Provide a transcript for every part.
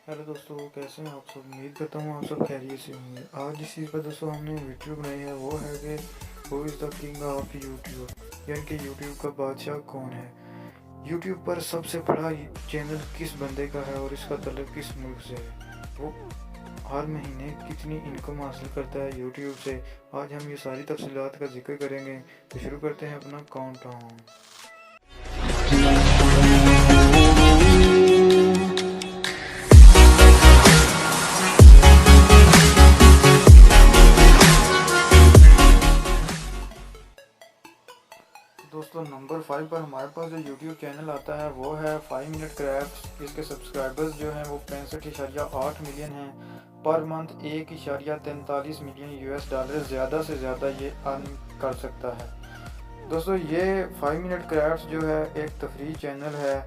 Hello दोस्तों, कैसे हैं आप सब। उम्मीद करता हूँ आप सब खैरियत से होंगे। आज जिस चीज़ पर दोस्तों हमने वीडियो बनाई है वो है कि who is the king of YouTube, यानी कि यूट्यूब का बादशाह कौन है। यूट्यूब पर सबसे बड़ा चैनल किस बंदे का है और इसका तल्लुक किस मुल्क से है। वो हर महीने कितनी इनकम हासिल करता है यूट्यूब से। आज हम ये सारी तफसीलात का जिक्र करेंगे। तो शुरू करते हैं अपना काउंटडाउन। दोस्तों, नंबर 5 पर हमारे पास जो यूट्यूब चैनल आता है वो है 5 मिनट क्राफ्ट्स। इसके सब्सक्राइबर्स जो हैं वो 65.8 मिलियन हैं। Per month 1.43 million US dollar ज़्यादा से ज़्यादा ये अर्न कर सकता है। दोस्तों, ये 5 मिनट क्राफ्ट्स जो है एक तफरीह चैनल है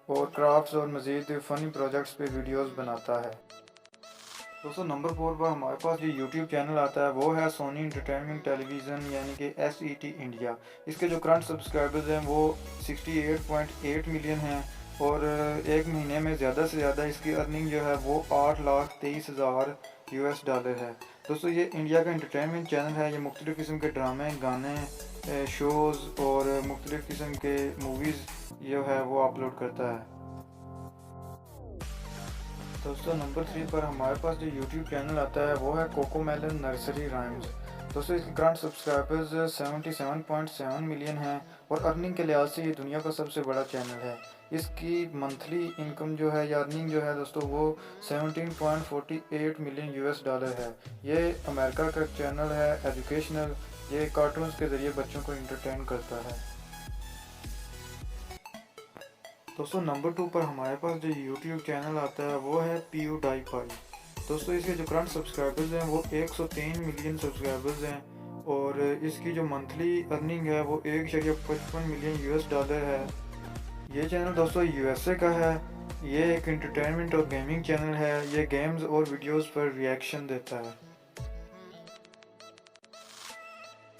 और क्राफ्ट्स और मज़ीद फ़नी प्रोजेक्ट्स पे वीडियोस बनाता है। दोस्तों, नंबर 4 पर हमारे पास जो यूट्यूब चैनल आता है वो है सोनी इंटरटेनमेंट टेलीविज़न, यानी कि SET इंडिया। इसके जो करंट सब्सक्राइबर्स हैं वो 68.8 मिलियन हैं और एक महीने में ज़्यादा से ज़्यादा इसकी अर्निंग जो है वो 8,23,000 यूएस डॉलर है। दोस्तों, ये इंडिया का इंटरटेनमेंट चैनल है। ये मुख्तलिफ़ किस्म के ड्रामे, गाने, शोज़ और मुख्तलिफ़ किस्म के मूवीज़ जो है वो अपलोड करता है। दोस्तों, नंबर 3 पर हमारे पास जो यूट्यूब चैनल आता है वो है कोकोमेलन नर्सरी राइम्स। दोस्तों, इसके करंट सब्सक्राइबर्स 77.7 मिलियन हैं और अर्निंग के लिहाज से ये दुनिया का सबसे बड़ा चैनल है। इसकी मंथली इनकम जो है या अर्निंग जो है दोस्तों वो 17.48 मिलियन यूएस डॉलर है। ये अमेरिका का चैनल है, एजुकेशनल। ये कार्टून्स के ज़रिए बच्चों को इंटरटेन करता है। दोस्तों, नंबर 2 पर हमारे पास जो यूट्यूब चैनल आता है वो है PewDiePie। दोस्तों, इसके जो करंट सब्सक्राइबर्स हैं वो 103 मिलियन सब्सक्राइबर्स हैं और इसकी जो मंथली अर्निंग है वो 1.55 मिलियन यूएस डॉलर है। ये चैनल दोस्तों USA का है। ये एक इंटरटेनमेंट और गेमिंग चैनल है। ये गेम्स और वीडियोस पर रिएक्शन देता है।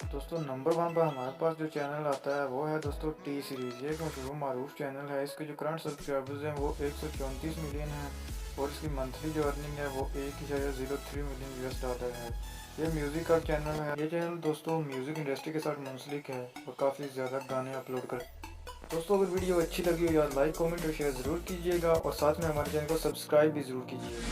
दोस्तों, नंबर 1 पर हमारे पास जो चैनल आता है वो है दोस्तों टी सीरीज़। ये एक मशहूर मारूफ चैनल है। इसके जो करंट सब्सक्राइबर्स हैं वो 134 मिलियन हैं और इसकी मंथली जो अर्निंग है वो 1.03 मिलियन यूएस डॉलर है। ये म्यूज़िक का चैनल है। ये चैनल दोस्तों म्यूज़िक इंडस्ट्री के साथ मुंसलिक है और काफ़ी ज़्यादा गाने अपलोड कर। दोस्तों, अगर वीडियो अच्छी लगी हो यार लाइक, कमेंट और शेयर ज़रूर कीजिएगा और साथ में हमारे चैनल को सब्सक्राइब भी ज़रूर कीजिएगा।